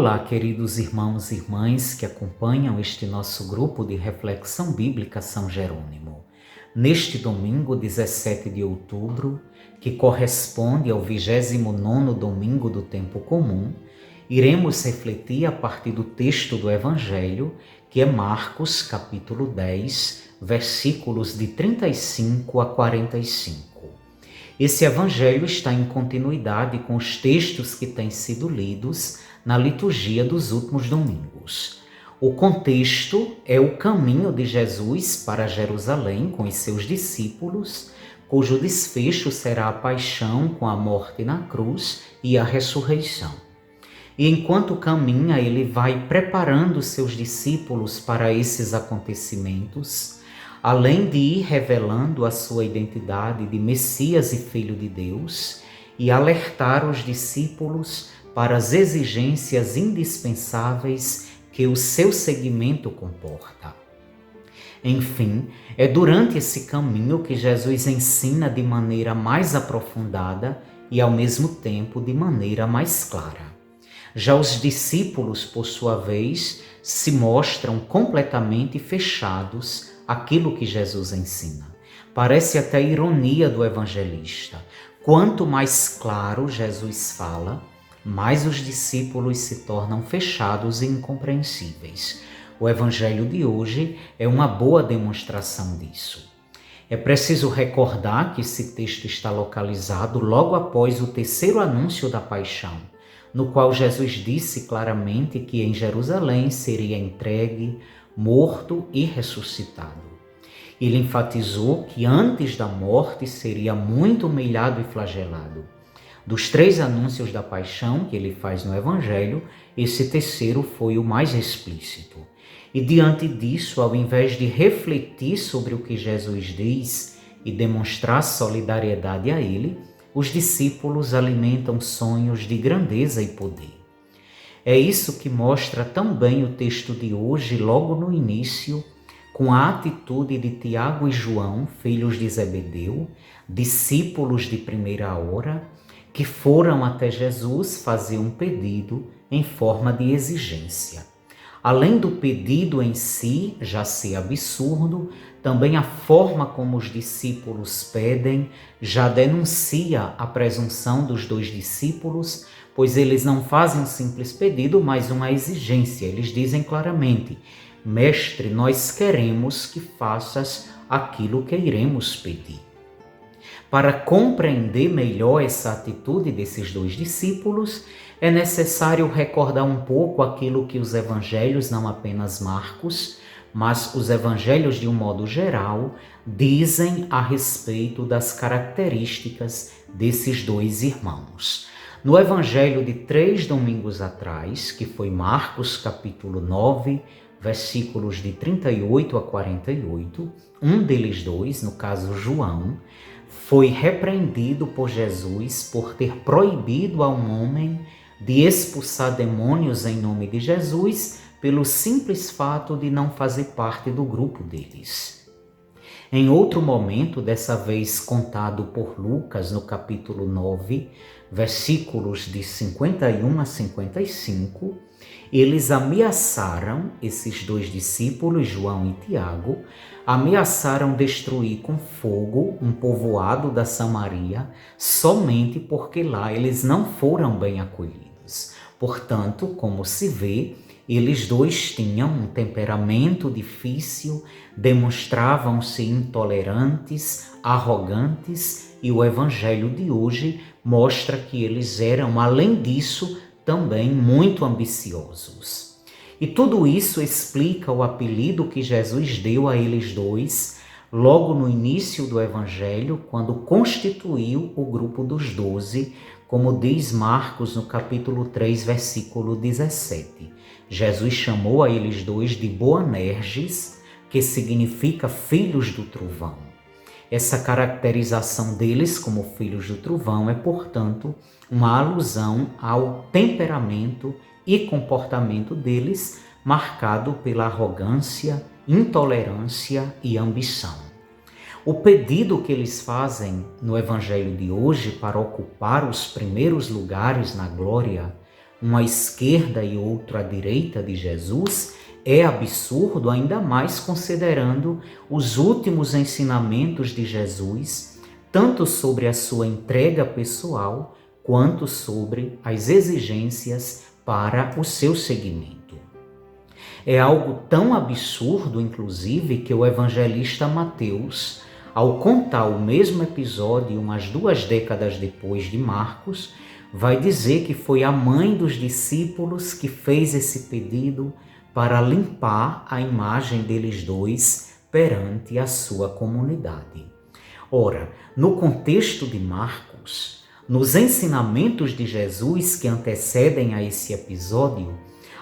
Olá, queridos irmãos e irmãs que acompanham este nosso grupo de reflexão bíblica São Jerônimo. Neste domingo, 17 de outubro, que corresponde ao 29º domingo do tempo comum, iremos refletir a partir do texto do Evangelho, que é Marcos, capítulo 10, versículos de 35 a 45. Esse Evangelho está em continuidade com os textos que têm sido lidos na liturgia dos últimos domingos. O contexto é o caminho de Jesus para Jerusalém com os seus discípulos, cujo desfecho será a paixão com a morte na cruz e a ressurreição. E enquanto caminha, ele vai preparando seus discípulos para esses acontecimentos, além de ir revelando a sua identidade de Messias e Filho de Deus, e alertar os discípulos para as exigências indispensáveis que o seu seguimento comporta. Enfim, é durante esse caminho que Jesus ensina de maneira mais aprofundada e, ao mesmo tempo, de maneira mais clara. Já os discípulos, por sua vez, se mostram completamente fechados àquilo que Jesus ensina. Parece até ironia do evangelista. Quanto mais claro Jesus fala, mais os discípulos se tornam fechados e incompreensíveis. O evangelho de hoje é uma boa demonstração disso. É preciso recordar que esse texto está localizado logo após o terceiro anúncio da paixão, no qual Jesus disse claramente que em Jerusalém seria entregue, morto e ressuscitado. Ele enfatizou que antes da morte seria muito humilhado e flagelado. Dos 3 anúncios da paixão que ele faz no Evangelho, esse terceiro foi o mais explícito. E diante disso, ao invés de refletir sobre o que Jesus diz e demonstrar solidariedade a ele, os discípulos alimentam sonhos de grandeza e poder. É isso que mostra também o texto de hoje, logo no início, com a atitude de Tiago e João, filhos de Zebedeu, discípulos de primeira hora, que foram até Jesus fazer um pedido em forma de exigência. Além do pedido em si já ser absurdo, também a forma como os discípulos pedem já denuncia a presunção dos 2 discípulos, pois eles não fazem um simples pedido, mas uma exigência. Eles dizem claramente: Mestre, nós queremos que faças aquilo que iremos pedir. Para compreender melhor essa atitude desses 2 discípulos, é necessário recordar um pouco aquilo que os evangelhos, não apenas Marcos, mas os evangelhos de um modo geral, dizem a respeito das características desses 2 irmãos. No evangelho de 3 domingos atrás, que foi Marcos capítulo 9, versículos de 38 a 48, um deles 2, no caso João, foi repreendido por Jesus por ter proibido a um homem de expulsar demônios em nome de Jesus pelo simples fato de não fazer parte do grupo deles. Em outro momento, dessa vez contado por Lucas no capítulo 9, versículos de 51 a 55, eles ameaçaram, esses 2 discípulos, João e Tiago, ameaçaram destruir com fogo um povoado da Samaria somente porque lá eles não foram bem acolhidos. Portanto, como se vê, eles 2 tinham um temperamento difícil, demonstravam-se intolerantes, arrogantes, e o evangelho de hoje mostra que eles eram, além disso, também muito ambiciosos. E tudo isso explica o apelido que Jesus deu a eles 2, logo no início do Evangelho, quando constituiu o grupo dos 12, como diz Marcos no capítulo 3, versículo 17. Jesus chamou a eles 2 de Boanerges, que significa filhos do trovão. Essa caracterização deles como filhos do trovão é, portanto, uma alusão ao temperamento e comportamento deles, marcado pela arrogância, intolerância e ambição. O pedido que eles fazem no Evangelho de hoje para ocupar os primeiros lugares na glória um à esquerda e outro à direita de Jesus, é absurdo, ainda mais considerando os últimos ensinamentos de Jesus, tanto sobre a sua entrega pessoal, quanto sobre as exigências para o seu seguimento. É algo tão absurdo, inclusive, que o evangelista Mateus, ao contar o mesmo episódio umas 2 décadas depois de Marcos, vai dizer que foi a mãe dos discípulos que fez esse pedido para limpar a imagem deles dois perante a sua comunidade. Ora, no contexto de Marcos, nos ensinamentos de Jesus que antecedem a esse episódio,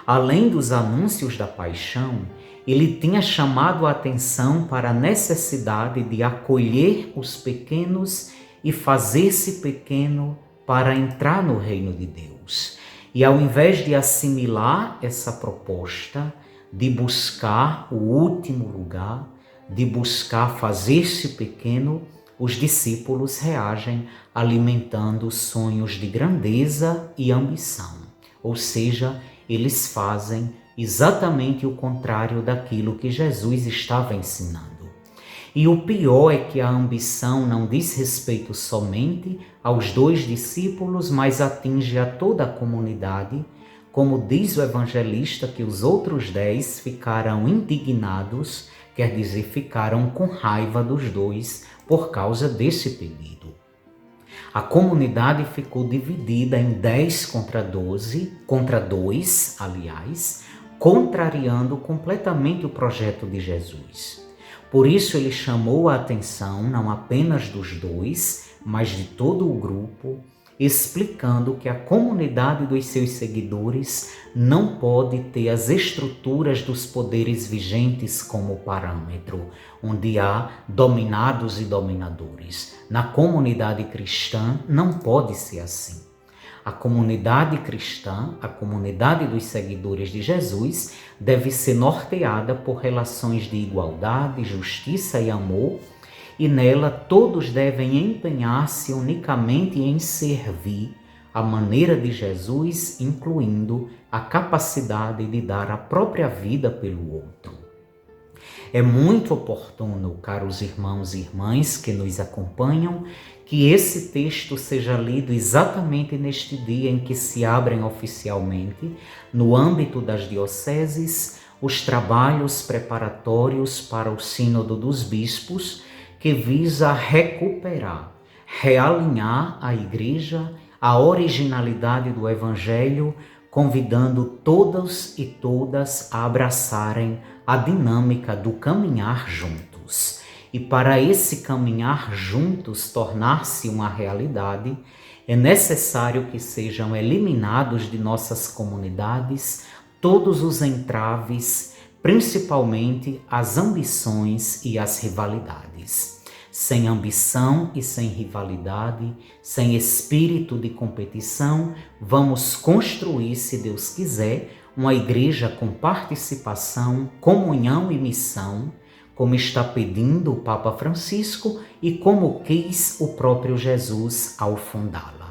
além dos anúncios da paixão, ele tinha chamado a atenção para a necessidade de acolher os pequenos e fazer-se pequeno para entrar no reino de Deus. E ao invés de assimilar essa proposta, de buscar o último lugar, de buscar fazer-se pequeno, os discípulos reagem alimentando sonhos de grandeza e ambição. Ou seja, eles fazem exatamente o contrário daquilo que Jesus estava ensinando. E o pior é que a ambição não diz respeito somente aos 2 discípulos, mas atinge a toda a comunidade, como diz o evangelista que os outros 10 ficaram indignados, quer dizer, ficaram com raiva dos 2 por causa desse pedido. A comunidade ficou dividida em 10 contra 2, contrariando completamente o projeto de Jesus. Por isso ele chamou a atenção não apenas dos 2, mas de todo o grupo, explicando que a comunidade dos seus seguidores não pode ter as estruturas dos poderes vigentes como parâmetro, onde há dominados e dominadores. Na comunidade cristã não pode ser assim. A comunidade cristã, a comunidade dos seguidores de Jesus, deve ser norteada por relações de igualdade, justiça e amor, e nela todos devem empenhar-se unicamente em servir a maneira de Jesus, incluindo a capacidade de dar a própria vida pelo outro. É muito oportuno, caros irmãos e irmãs que nos acompanham, que esse texto seja lido exatamente neste dia em que se abrem oficialmente, no âmbito das dioceses, os trabalhos preparatórios para o Sínodo dos Bispos, que visa recuperar, realinhar a Igreja à originalidade do Evangelho, convidando todos e todas a abraçarem a dinâmica do caminhar juntos. E para esse caminhar juntos tornar-se uma realidade, é necessário que sejam eliminados de nossas comunidades todos os entraves, principalmente as ambições e as rivalidades. Sem ambição e sem rivalidade, sem espírito de competição, vamos construir, se Deus quiser, uma igreja com participação, comunhão e missão, como está pedindo o Papa Francisco e como quis o próprio Jesus ao fundá-la.